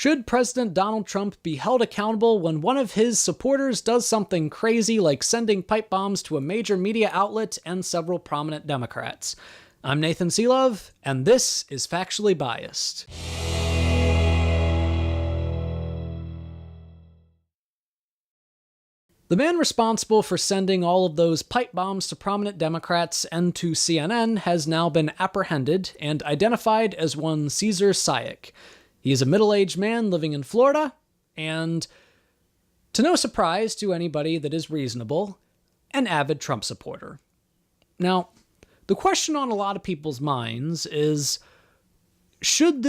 Should President Donald Trump be held accountable when one of his supporters does something crazy like sending pipe bombs to a major media outlet and several prominent Democrats? I'm Nathan Seelove, and this is Factually Biased. The man responsible for sending all of those pipe bombs to prominent Democrats and to CNN has now been apprehended and identified as one Cesar Sayic. He is a middle-aged man living in Florida, and, to no surprise to anybody that is reasonable, an avid Trump supporter. Now, the question on a lot of people's minds is, should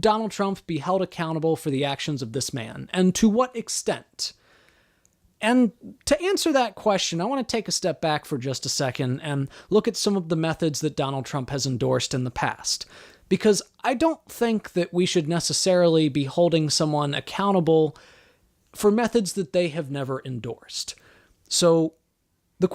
Donald Trump be held accountable for the actions of this man, and to what extent? And to answer that question, I want to take a step back for just a second and look at some of the methods that Donald Trump has endorsed in the past. Because I don't think that we should necessarily be holding someone accountable for methods that they have never endorsed. So the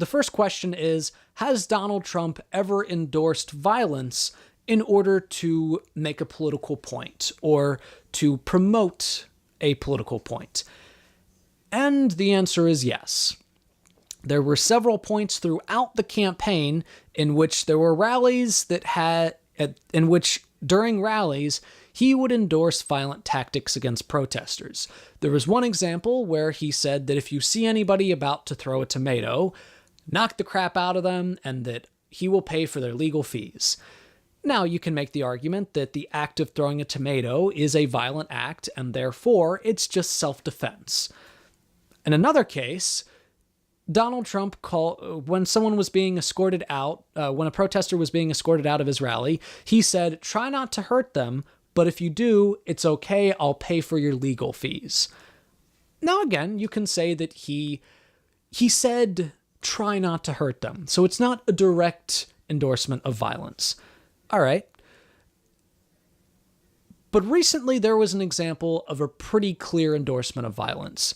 first question is, has Donald Trump ever endorsed violence in order to make a political point or to promote a political point? And the answer is yes. There were several points throughout the campaign in which there were rallies in which during rallies he would endorse violent tactics against protesters. There was one example where he said that if you see anybody about to throw a tomato, knock the crap out of them and that he will pay for their legal fees. Now, you can make the argument that the act of throwing a tomato is a violent act and therefore it's just self-defense. In another case, Donald Trump when someone was being escorted out, when a protester was being escorted out of his rally, he said, "Try not to hurt them, but if you do, it's okay, I'll pay for your legal fees." Now again, you can say that he said, "Try not to hurt them," so it's not a direct endorsement of violence. All right. But recently there was an example of a pretty clear endorsement of violence.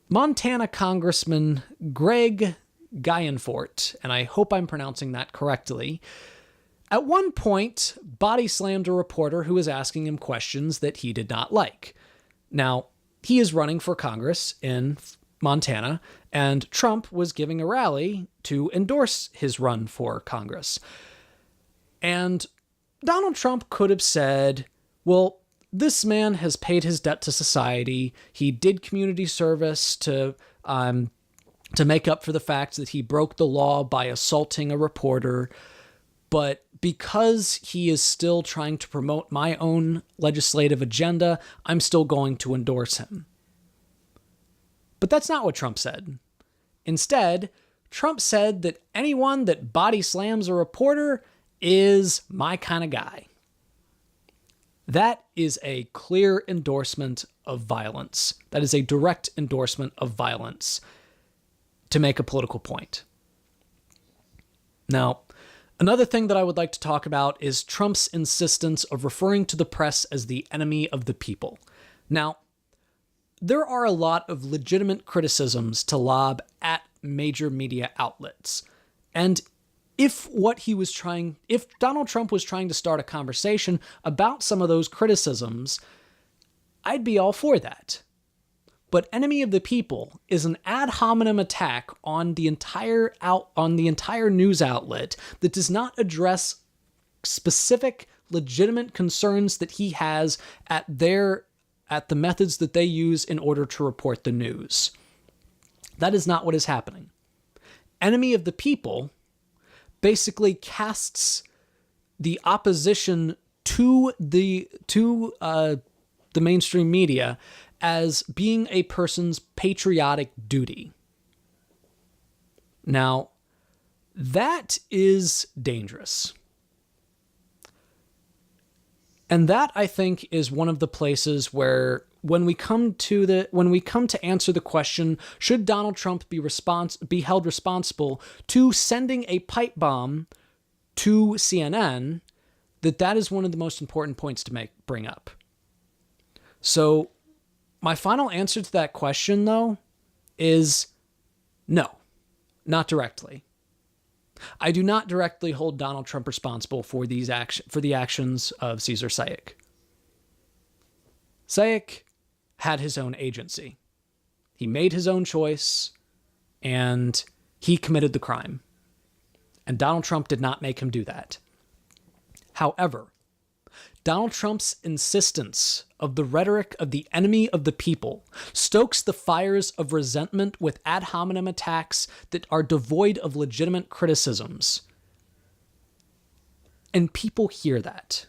Montana Congressman Greg Guyenfort, and I hope I'm pronouncing that correctly, at one point body slammed a reporter who was asking him questions that he did not like. Now, he is running for Congress in Montana, and Trump was giving a rally to endorse his run for Congress. And Donald Trump could have said, well, this man has paid his debt to society. He did community service to make up for the fact that he broke the law by assaulting a reporter. But because he is still trying to promote my own legislative agenda, I'm still going to endorse him. But that's not what Trump said. Instead, Trump said that anyone that body slams a reporter is my kind of guy. That is a clear endorsement of violence. That is a direct endorsement of violence to make a political point. Now, another thing that I would like to talk about is Trump's insistence of referring to the press as the enemy of the people. Now, there are a lot of legitimate criticisms to lob at major media outlets. And if Donald Trump was trying to start a conversation about some of those criticisms, I'd be all for that. But enemy of the people is an ad hominem attack on the entire news outlet that does not address specific legitimate concerns that he has at the methods that they use in order to report the news. That is not what is happening. Enemy of the people basically casts the opposition to the mainstream media as being a person's patriotic duty. Now, that is dangerous. And that, I think, is one of the places where when we come to answer the question, should Donald Trump be held responsible to sending a pipe bomb to CNN, that is one of the most important points to bring up. So my final answer to that question, though, is no, not directly. I do not directly hold Donald Trump responsible for the actions of Caesar Sayek. Sayek had his own agency. He made his own choice, and he committed the crime. And Donald Trump did not make him do that. However, Donald Trump's insistence of the rhetoric of the enemy of the people stokes the fires of resentment with ad hominem attacks that are devoid of legitimate criticisms. And people hear that.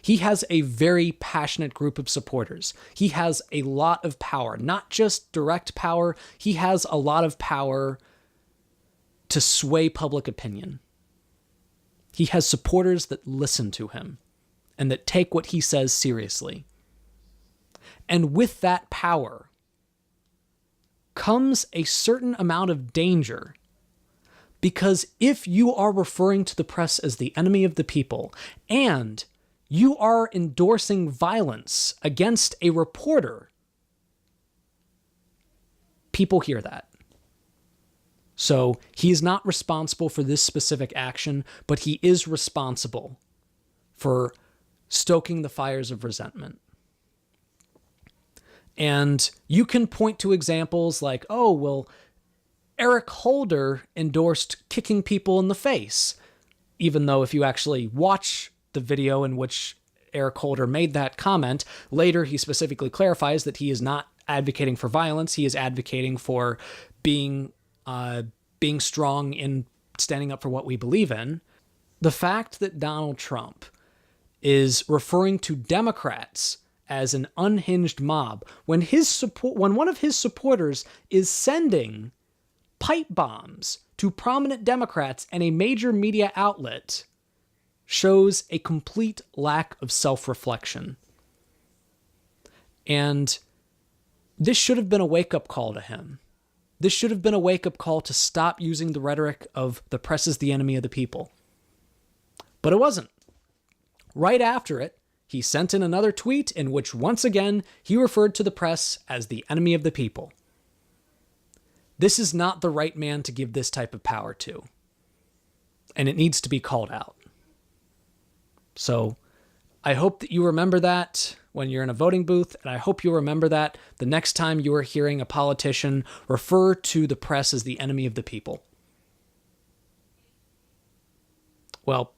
He has a very passionate group of supporters. He has a lot of power, not just direct power. He has a lot of power to sway public opinion. He has supporters that listen to him and that take what he says seriously. And with that power comes a certain amount of danger, because if you are referring to the press as the enemy of the people and you are endorsing violence against a reporter, people hear that. So he is not responsible for this specific action, but he is responsible for stoking the fires of resentment. And you can point to examples like, oh, well, Eric Holder endorsed kicking people in the face, even though if you actually watch the video in which Eric Holder made that comment, later he specifically clarifies that he is not advocating for violence. He is advocating for being strong in standing up for what we believe in. The fact that Donald Trump is referring to Democrats as an unhinged mob when one of his supporters is sending pipe bombs to prominent Democrats and a major media outlet shows a complete lack of self-reflection. And this should have been a wake-up call to him. This should have been a wake-up call to stop using the rhetoric of the press is the enemy of the people. But it wasn't. Right after it, he sent in another tweet in which once again he referred to the press as the enemy of the people. This is not the right man to give this type of power to. And it needs to be called out. So I hope that you remember that when you're in a voting booth, and I hope you'll remember that the next time you are hearing a politician refer to the press as the enemy of the people. Well,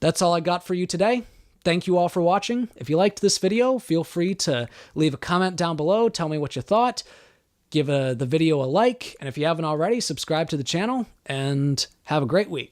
that's all I got for you today. Thank you all for watching. If you liked this video, feel free to leave a comment down below. Tell me what you thought. Give the video a like. And if you haven't already, subscribe to the channel and have a great week.